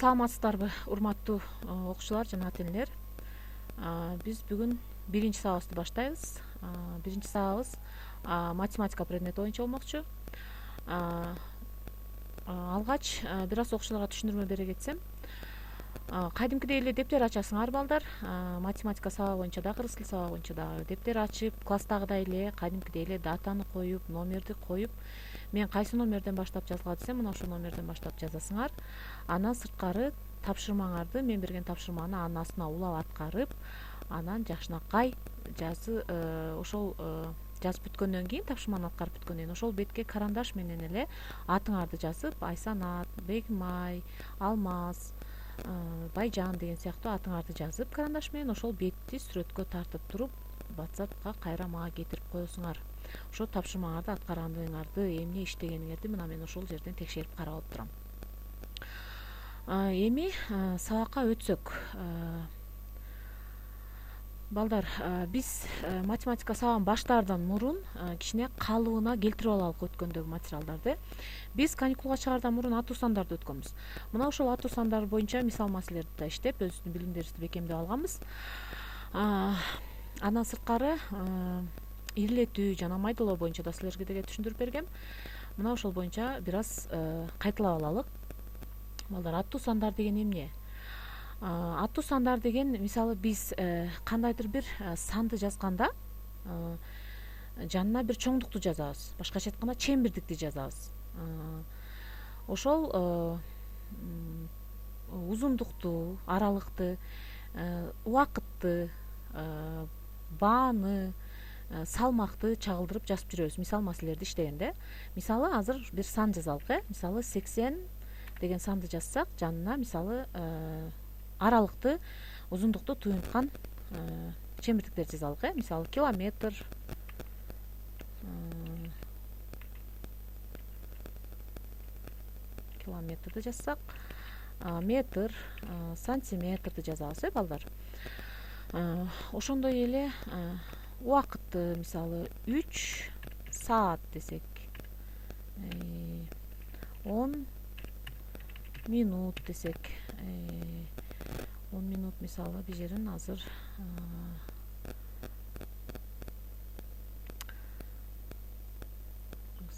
Саламатсыздарбы, урматтуу окуучулар жана ата энелер. Биз бүгүн биринчи сабакты баштайбыз. Биринчи сабагыбыз математика предмети боюнча болмокчу. Алгач бир аз окуучуларга түшүндүрмө бере кетсем, кадимкидей эле дептер ачасыңар балдар. Математика сабагы боюнча да, кыргыз тили сабагы боюнча дагы дептер ачып, класстагыдай эле кадимкидей эле датаны коюп, номерди коюп, мен кайсы номерден баштап жазгыла десем, мына ошол номерден баштап жазасыңар. Анан сырткары тапшырмаңарды, мен берген тапшырманы анын астына улап аткарып, анан жакшынакай ошол жазып бүткөндөн кийин, тапшырманы аткарып бүткөндөн кийин ошол бетке карандаш менен эле атыңарды жазып, Айсанат, Бегимай, Алмаз, Байжан деген сыяктуу атыңарды жазып, карандаш менен ошол бетти сүрөткө тартып туруп, WhatsAppка кайра мага кетирип коесуңар. Ошо тапшырмаңарды аткаргандыгыңарды, эмне иштегениңерди мына мен ошол жерден текшерип карап алып турам. Эми сабакка өтсөк, балдар, биз математика сабагын баштаардан мурун кичине калыбына келтирип алалык өткөндөгү материалдарды. Биз каникулга чыгаардан мурун аттуу сандарды өткөнбүз. Мына ошол аттуу сандар боюнча мисал маселелерди да иштеп, өзүбүздүн билимдерибизди бекемдеп алганбыз. Андан сырткары ирилетүү жана майдалоо боюнча да силерге деге түшүндүрүп бергем. Мына ошол боюнча бир аз кайталап алалык. Балдар, аттуу сандар деген эмне? Аттуу сандар деген, мисалы, биз кандайдыр бир санды жазганда жанына бир чоңдукту жазабыз. Башкача айтканда, чембирдикти жазабыз. Ошол узундукту, аралыкты, убакытты, бааны, салмакты чагылдырып жазып жүрөбүз. Мисал маселелерди иштегенде. Мисалы, азыр бир сан жазалык, мисалы 80 деген санды жазсак, жанына мисалы аралыкты, узундукту туюнткан чембирдиктерди жазалык. Мисалы километрди жазсак, метр, сантиметрди жазабыз, балдар. Ошондой эле убакытты, мисалы 3 саат десек, 10 минут десек, 10 минут, мисалы, бир жерин азыр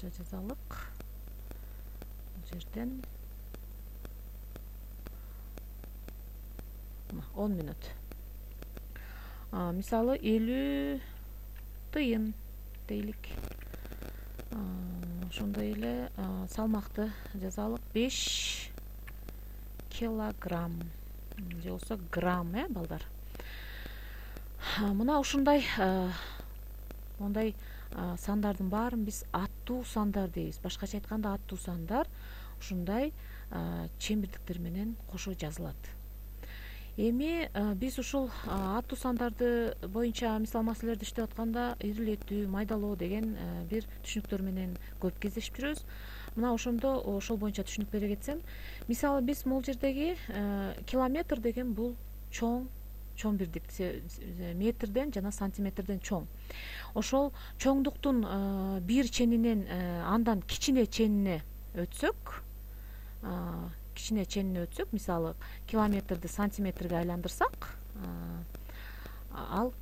жазалык. Бул жерден 10 минут. Мисалы 50 тыйын дейлик. Ошондой эле салмакты жазалык, 5 килограмм же болсо грамм, балдар. Мына ушундай мондай сандардын баарын биз аттуу сандар дейбиз. Башкача айтканда, аттуу сандар ушундай чембирдиктер менен кошо жазылат. Эми биз ушул аттуу сандарды боюнча мисал маселелерди иштеп атканда, ирилетүү, майдалоо деген бир түшүнүктөр менен көп кездешип жүрөбүз. Мына ошондо ошол боюнча түшүнүк бере кетсем, мисалы, биз могул жердеги километр деген бул чоң бирдик, метрден жана сантиметрден чоң. Ошол чоңдуктун бир ченинен андан кичине ченине өтсөк, мисалы, километрди сантиметрге айландырсак, ал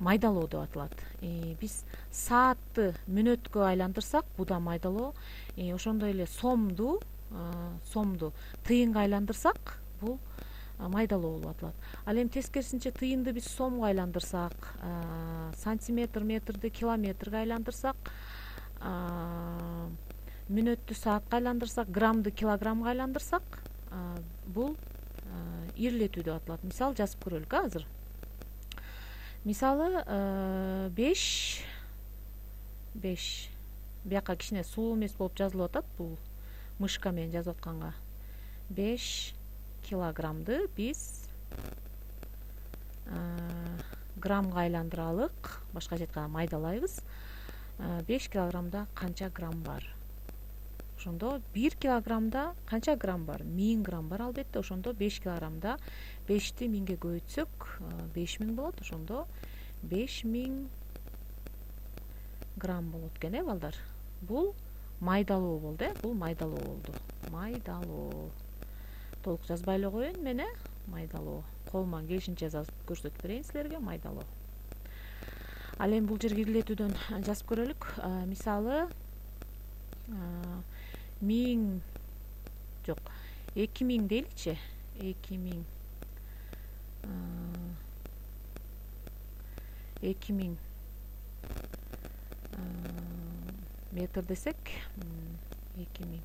майдалоо деп аталат. Биз саатты мүнөткө айландырсак, бул да майдалоо. Ошондой эле сомду тыйынга айландырсак, бул майдалоо болуп аталат. Ал эми тескерисинче, тыйынды биз сомго айландырсак, сантиметр, метрди километрге айландырсак, мүнөттү саатка айландырсак, граммды килограммга айландырсак, бул ирилетүү деп аталат. Мисал жазып көрөлүк азыр. Мисалы 5, бияка кичине сулуу эмес болуп жазылып атат, бул мышка менен жазып атканга. 5 килограммды биз граммга айландыралык, башкача айтканда майдалайбыз. 5 килограммда канча грамм бар? Ошондо 1 килограммда канча грамм бар? 1000 грамм бар, албетте. Ошондо 5 килограммда 5ти 1000ге көбөйтсөк 5000 болот. Ошондо 5000 грамм болот экен, балдар. Бул майдалоо болду, бул майдалоо болду. Майдалоо. толук жазбай эле коеюн мен майдалоо колуман келишинче көрсөтүп берейин силерге. Майдалоо. Ал эми бул жерге ирилетүүдөн жазып көрөлүк. Мисалы 1000 жок 2000 дейличи. 2000 метр десек, 2000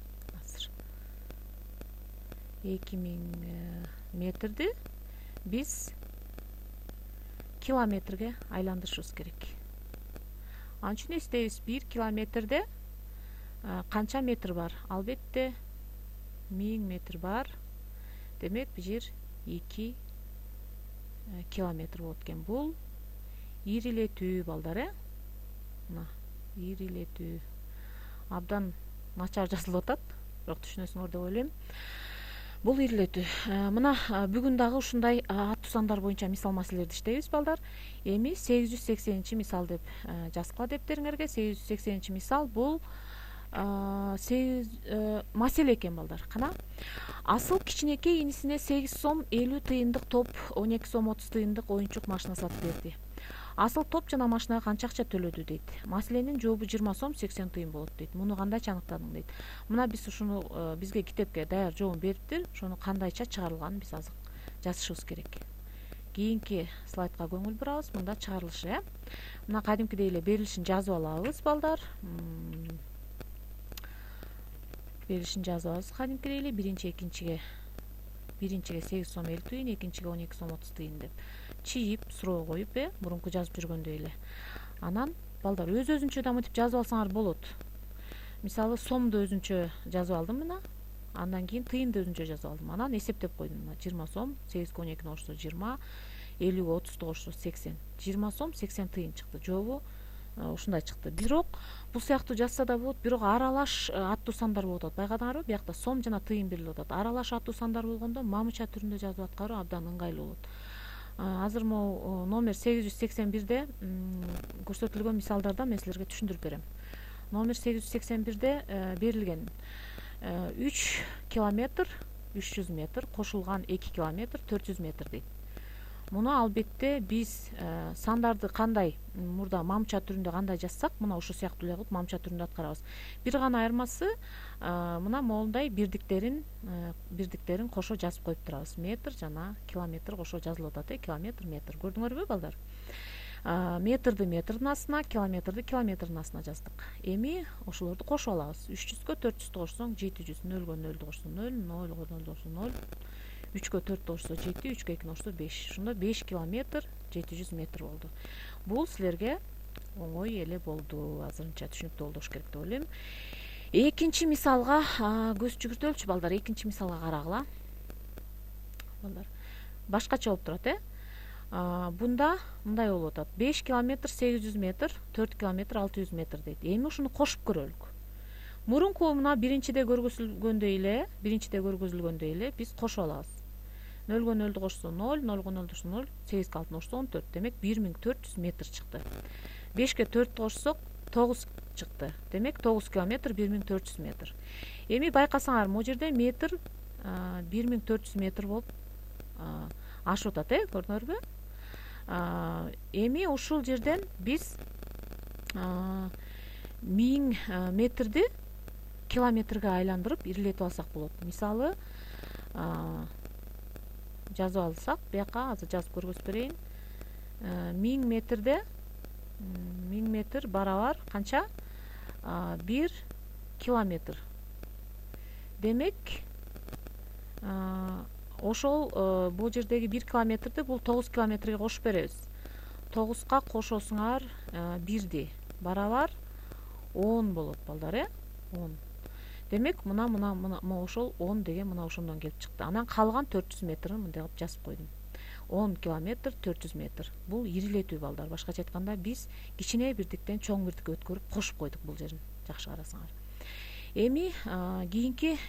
метрди биз километрге айландырышыбыз керек. Ал үчүн эстейбиз, 1 километрде канча метр бар? Албетте 1000 метр бар. Демек бул жер 2 километр болот экен. Бул ирилетүү балдар, мына ирилетүү. Абдан начар жазылып атат, бирок түшүнөсүңөр деп ойлойм. Бул ирилетүү. Мына бүгүн дагы ушундай аттуу сандар боюнча мисал маселелерди иштейбиз балдар. Эми 880 мисал деп жазгыла дептериңерге. 880 мисал бул маселе экен балдар. Кана асыл кичинекей инисине 8 сом 50 тыйындык топ, 12 сом 30 тыйындык оюнчук машина сатып берди. Асыл топ жана машинага канча акча төлөдү дейт. Маселенин жообу 20 сом 80 тыйын болот дейт. Муну кандайча аныктадың дейт. Мына биз ушуну бизге китепке даяр жообун бериптир. Ошону кандайча чыгарылганын биз азыр жазышыбыз керек. Кийинки слайдка көңүл бурабыз. Мында чыгарылышы, мына кадимкидей эле берилишин жазып алабыз балдар. Берилишин жазып алабыз кадимкидей эле. Биринчиге 8 сом 50 тыйын, экинчиге 12 сом 30 тыйын деп чийип, суроо коюп, мурунку жазып жүргөндөй эле. Анан балдар өзүнчө да мынтип жазып алсаңар болот. Мисалы сомду өзүнчө жазып алдым мына. Андан кийин тыйынды өзүнчө жазып алдым. Анан эсептеп койдум. 20 сом 8ге 12 кошсо 20, 50ге 30 кошсо 80. 20 сом 80 тыйын чыкты. Жообу ушундай чыкты. Бирок бул сыяктуу жазса да болот, бирок аралаш аттуу сандар болуп атат. Байкадыңарбы? Биякта сом жана тыйын берилип атат. Аралаш аттуу сандар болгондо мамыча түрүндө жазып аткаруу абдан ыңгайлуу болот. Азыр могу номер 881-де көрсөтүлгөн мисалдарда мен силерге түшүндүрүп берем. Номер 881-де берилген 3 километр 300 метр кошулган 2 километр 400 метр дейт. Муну албетте биз сандарды кандай мурда мамча түрүндө кандай жазсак, мына ошол сыяктуу эле кылып мамча түрүндө аткарабыз. Бир гана айырмасы мына моундай бирдиктерин кошо жазып коюп турабыз. Метр жана километр кошо жазылып атат, километр, метр. Көрдүңөрбү балдар? Метрди метрдин астына, километрди километрдин астына жаздык. Эми ошолорду кошуп алабыз. 300гө 400 кошсоң 700, 0га 0 кошсоң 0, 0га 0 кошсоң 0. 3ге 4 кошсо 7, 3ге 2 кошсо 5. Ошондо 5 километр 700 метр болду. Бул силерге оңой эле болду. Азырынча түшүнүктүү болду болуш керек деп ойлойм. Экинчи мисалга көз жүгүртөлүчү балдар. Экинчи мисалга карагыла. Балдар башкача болуп турат, Бунда мындай болуп атат. 5 километр 800 метр, 4 километр 600 метр дейт. Эми ушуну кошуп көрөлүк. Мурунку мына биринчиде көргөзүлгөндөй эле биз кошуп алабыз. 0га 0 кошсо 0, 0га 0 кошсо 0, 8ге 6 кошсо 14. Демек 1400 метр чыкты. 5ге 4 кошсок 9 чыкты. Демек 9 километр 1400 метр. Эми байкасаңар, могу жерде метр 1400 метр болуп ашып атат, көрдүңөрбү? Эми ушул жерден биз 1000 метрди километрге айландырып ирилетип алсак болот. Мисалы жазып алсак, бияка азыр жазып көргөзүп берейин. 1000 метрде 1000 метр барабар канча? 1 километр. Демек ошол бул жердеги 1 километрди бул 9 километрге кошуп беребиз. 9га кошосуңар 1ди барабар 10 болот балдар, 10. Демек мына ошол 10 деген мына ошондон келип чыкты. Анан калган 400 метрин мындай кылып жазып койдум. 10 километр 400 метр. Бул ирилетүү балдар. Башкача айтканда биз кичине бирдиктен чоң бирдикке өткөрүп кошуп койдук бул жерин. Жакшы карасаңар. Эми кийинки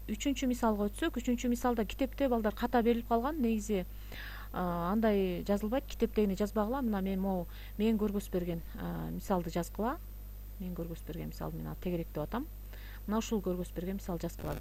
3-чү мисалга өтсөк, 3-чү мисалда китепте балдар ката берилип калган. Негизи андай жазылбайт, китептегине жазбагыла. Мына мен көргөзүп берген мисалды жазгыла. Мен көргөзүп берген мисалды мен тегерек деп атам. Мына ушул көргөзүп берген мисал жазгыла.